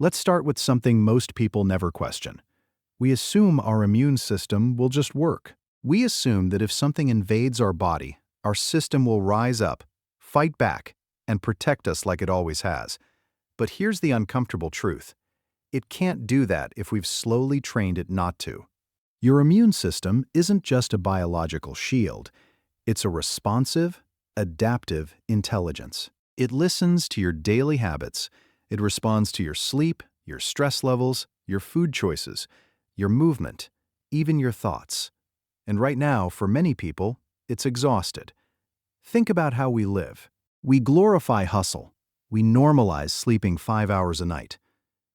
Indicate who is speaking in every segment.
Speaker 1: Let's start with something most people never question. We assume our immune system will just work. We assume that if something invades our body, our system will rise up, fight back, and protect us like it always has. But here's the uncomfortable truth. It can't do that if we've slowly trained it not to. Your immune system isn't just a biological shield. It's a responsive, adaptive intelligence. It listens to your daily habits. It responds to your sleep, your stress levels, your food choices, your movement, even your thoughts. And right now, for many people, it's exhausted. Think about how we live. We glorify hustle. We normalize sleeping 5 hours a night.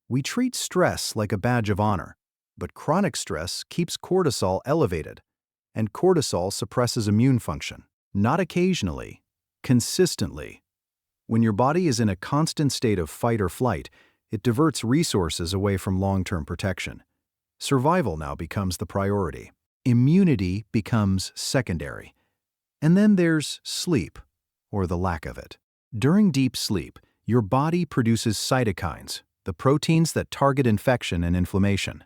Speaker 1: We treat stress like a badge of honor. But chronic stress keeps cortisol elevated, and cortisol suppresses immune function. Not occasionally, consistently. When your body is in a constant state of fight or flight, it diverts resources away from long-term protection. Survival now becomes the priority. Immunity becomes secondary. And then there's sleep, or the lack of it. During deep sleep, your body produces cytokines, the proteins that target infection and inflammation.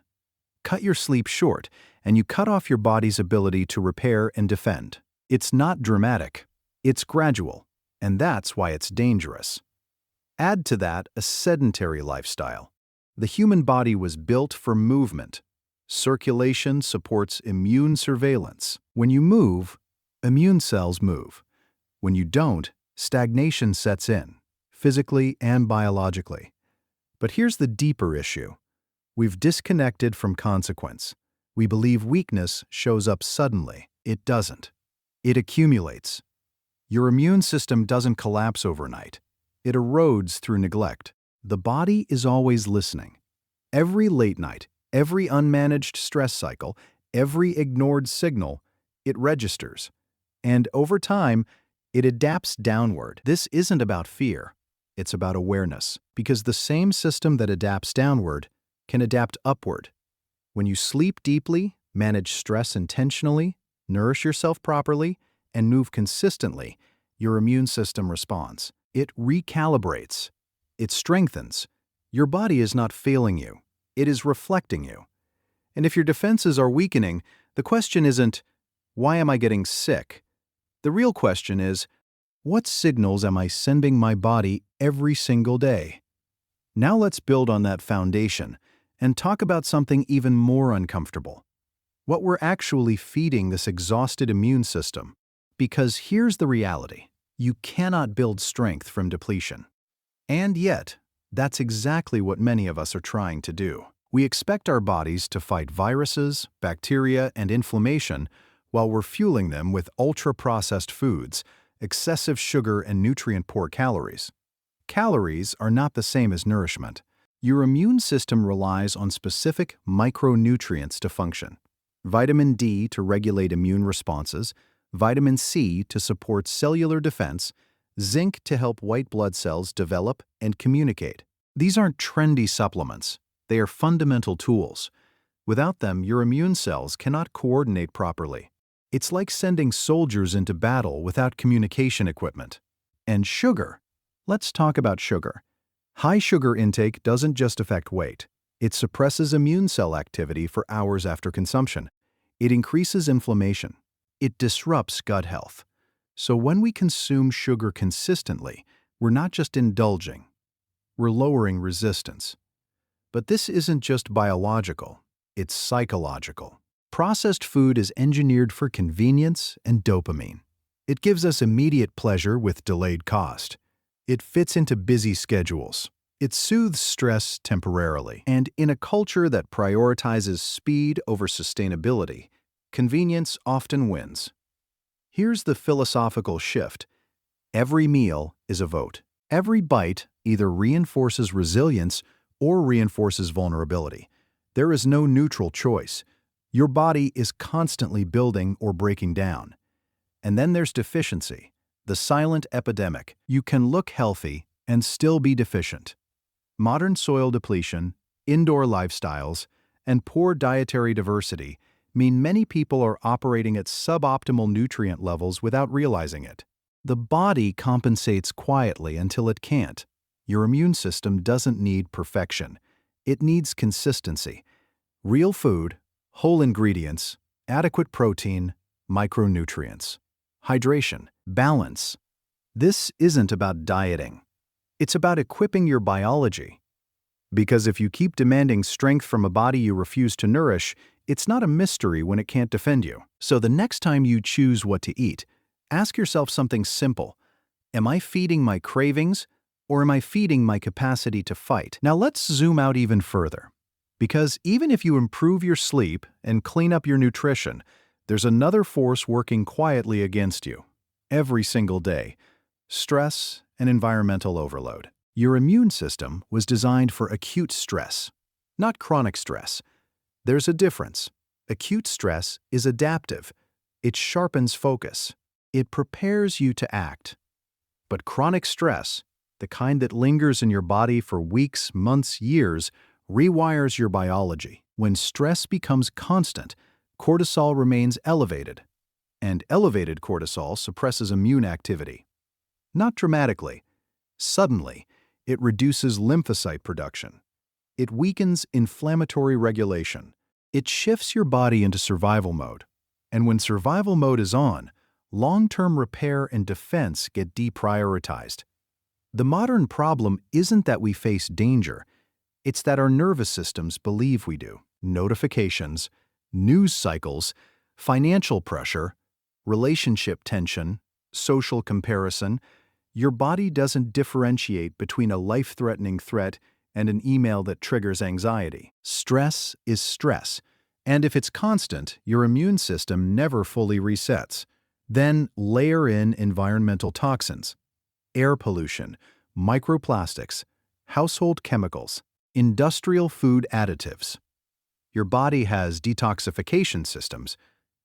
Speaker 1: Cut your sleep short, and you cut off your body's ability to repair and defend. It's not dramatic. It's gradual, and that's why it's dangerous. Add to that a sedentary lifestyle. The human body was built for movement. Circulation supports immune surveillance. When you move, immune cells move. When you don't, stagnation sets in, physically and biologically. But here's the deeper issue. We've disconnected from consequence. We believe weakness shows up suddenly. It doesn't. It accumulates. Your immune system doesn't collapse overnight. It erodes through neglect. The body is always listening. Every late night, every unmanaged stress cycle, every ignored signal, it registers. And over time, it adapts downward. This isn't about fear. It's about awareness. Because the same system that adapts downward can adapt upward. When you sleep deeply, manage stress intentionally, nourish yourself properly, and move consistently, your immune system responds. It recalibrates. It strengthens. Your body is not failing you. It is reflecting you. And if your defenses are weakening, the question isn't, why am I getting sick? The real question is, what signals am I sending my body every single day? Now let's build on that foundation and talk about something even more uncomfortable. What we're actually feeding this exhausted immune system. Because here's the reality. You cannot build strength from depletion. And yet, that's exactly what many of us are trying to do. We expect our bodies to fight viruses, bacteria, and inflammation while we're fueling them with ultra-processed foods, excessive sugar, and nutrient-poor calories. Calories are not the same as nourishment. Your immune system relies on specific micronutrients to function. Vitamin D to regulate immune responses, vitamin C to support cellular defense, zinc to help white blood cells develop and communicate. These aren't trendy supplements. They are fundamental tools. Without them, your immune cells cannot coordinate properly. It's like sending soldiers into battle without communication equipment. And sugar. Let's talk about sugar. High sugar intake doesn't just affect weight. It suppresses immune cell activity for hours after consumption. It increases inflammation. It disrupts gut health. So when we consume sugar consistently, we're not just indulging. We're lowering resistance. But this isn't just biological. It's psychological. Processed food is engineered for convenience and dopamine. It gives us immediate pleasure with delayed cost. It fits into busy schedules. It soothes stress temporarily. And in a culture that prioritizes speed over sustainability, convenience often wins. Here's the philosophical shift. Every meal is a vote. Every bite either reinforces resilience or reinforces vulnerability. There is no neutral choice. Your body is constantly building or breaking down. And then there's deficiency, the silent epidemic. You can look healthy and still be deficient. Modern soil depletion, indoor lifestyles, and poor dietary diversity mean many people are operating at suboptimal nutrient levels without realizing it. The body compensates quietly until it can't. Your immune system doesn't need perfection. It needs consistency. Real food, whole ingredients, adequate protein, micronutrients. Hydration, balance. This isn't about dieting. It's about equipping your biology. Because if you keep demanding strength from a body you refuse to nourish, it's not a mystery when it can't defend you. So the next time you choose what to eat, ask yourself something simple. Am I feeding my cravings, or am I feeding my capacity to fight? Now let's zoom out even further. Because even if you improve your sleep and clean up your nutrition, there's another force working quietly against you every single day: stress and environmental overload. Your immune system was designed for acute stress, not chronic stress. There's a difference. Acute stress is adaptive. It sharpens focus. It prepares you to act. But chronic stress, the kind that lingers in your body for weeks, months, years, rewires your biology. When stress becomes constant, cortisol remains elevated. And elevated cortisol suppresses immune activity. Not dramatically. Suddenly, it reduces lymphocyte production. It weakens inflammatory regulation. It shifts your body into survival mode. And when survival mode is on, long-term repair and defense get deprioritized. The modern problem isn't that we face danger. It's that our nervous systems believe we do. Notifications, news cycles, financial pressure, relationship tension, social comparison. Your body doesn't differentiate between a life-threatening threat and an email that triggers anxiety. Stress is stress, and if it's constant, your immune system never fully resets. Then layer in environmental toxins, air pollution, microplastics, household chemicals, industrial food additives. Your body has detoxification systems,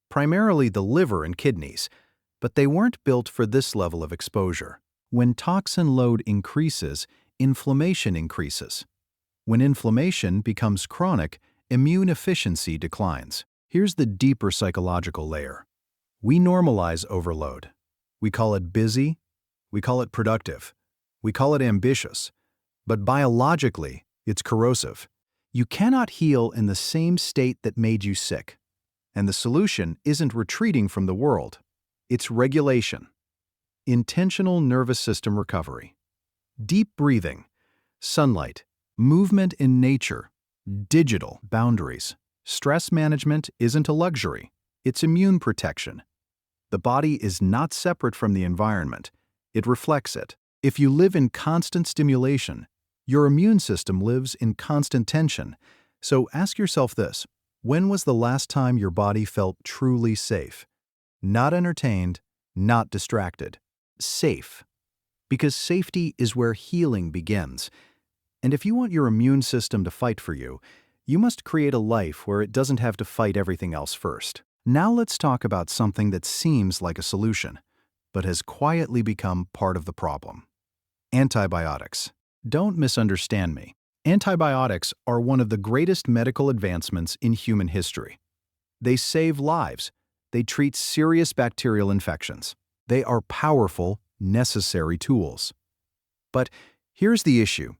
Speaker 1: primarily the liver and kidneys, but they weren't built for this level of exposure. When toxin load increases, inflammation increases. When inflammation becomes chronic, immune efficiency declines. Here's the deeper psychological layer. We normalize overload. We call it busy, we call it productive, we call it ambitious. But biologically, it's corrosive. You cannot heal in the same state that made you sick. And the solution isn't retreating from the world. It's regulation. Intentional nervous system recovery. Deep breathing, sunlight, movement in nature, digital boundaries. Stress management isn't a luxury. It's immune protection. The body is not separate from the environment. It reflects it. If you live in constant stimulation, your immune system lives in constant tension. So ask yourself this: when was the last time your body felt truly safe? Not entertained, not distracted. Safe. Because safety is where healing begins. And if you want your immune system to fight for you, you must create a life where it doesn't have to fight everything else first. Now let's talk about something that seems like a solution, but has quietly become part of the problem. Antibiotics. Don't misunderstand me. Antibiotics are one of the greatest medical advancements in human history. They save lives. They treat serious bacterial infections. They are powerful, necessary tools. But here's the issue.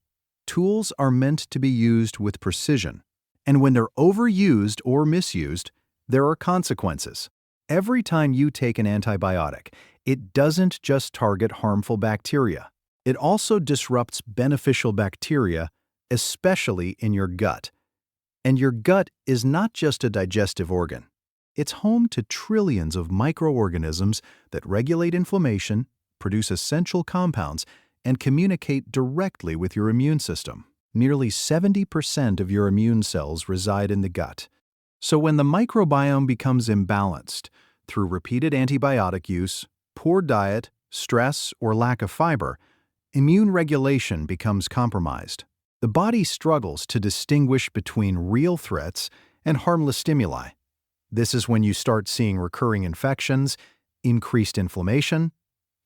Speaker 1: Tools are meant to be used with precision. And when they're overused or misused, there are consequences. Every time you take an antibiotic, it doesn't just target harmful bacteria. It also disrupts beneficial bacteria, especially in your gut. And your gut is not just a digestive organ. It's home to trillions of microorganisms that regulate inflammation, produce essential compounds, and communicate directly with your immune system. Nearly 70% of your immune cells reside in the gut. So when the microbiome becomes imbalanced through repeated antibiotic use, poor diet, stress, or lack of fiber, immune regulation becomes compromised. The body struggles to distinguish between real threats and harmless stimuli. This is when you start seeing recurring infections, increased inflammation,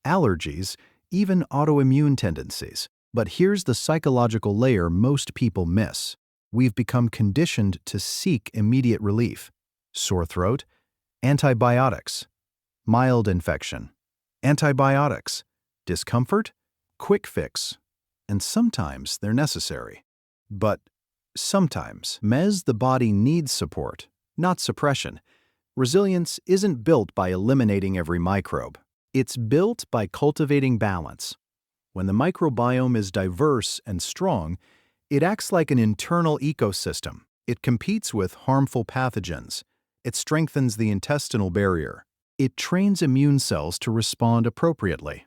Speaker 1: allergies, even autoimmune tendencies. But here's the psychological layer most people miss. We've become conditioned to seek immediate relief. Sore throat, antibiotics. Mild infection, antibiotics. Discomfort, quick fix. And sometimes they're necessary. But Sometimes, the body needs support, not suppression. Resilience isn't built by eliminating every microbe. It's built by cultivating balance. When the microbiome is diverse and strong, it acts like an internal ecosystem. It competes with harmful pathogens. It strengthens the intestinal barrier. It trains immune cells to respond appropriately.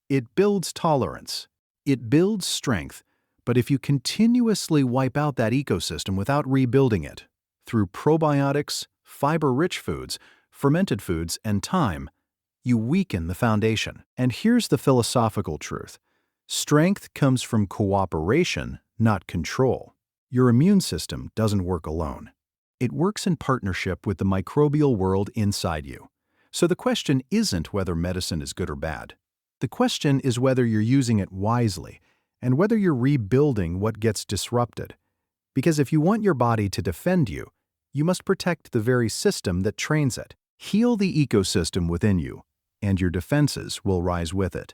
Speaker 1: It builds tolerance. It builds strength. But if you continuously wipe out that ecosystem without rebuilding it, through probiotics, fiber-rich foods, fermented foods, and time, you weaken the foundation. And here's the philosophical truth. Strength comes from cooperation, not control. Your immune system doesn't work alone. It works in partnership with the microbial world inside you. So the question isn't whether medicine is good or bad. The question is whether you're using it wisely and whether you're rebuilding what gets disrupted. Because if you want your body to defend you, you must protect the very system that trains it. Heal the ecosystem within you, and your defenses will rise with it.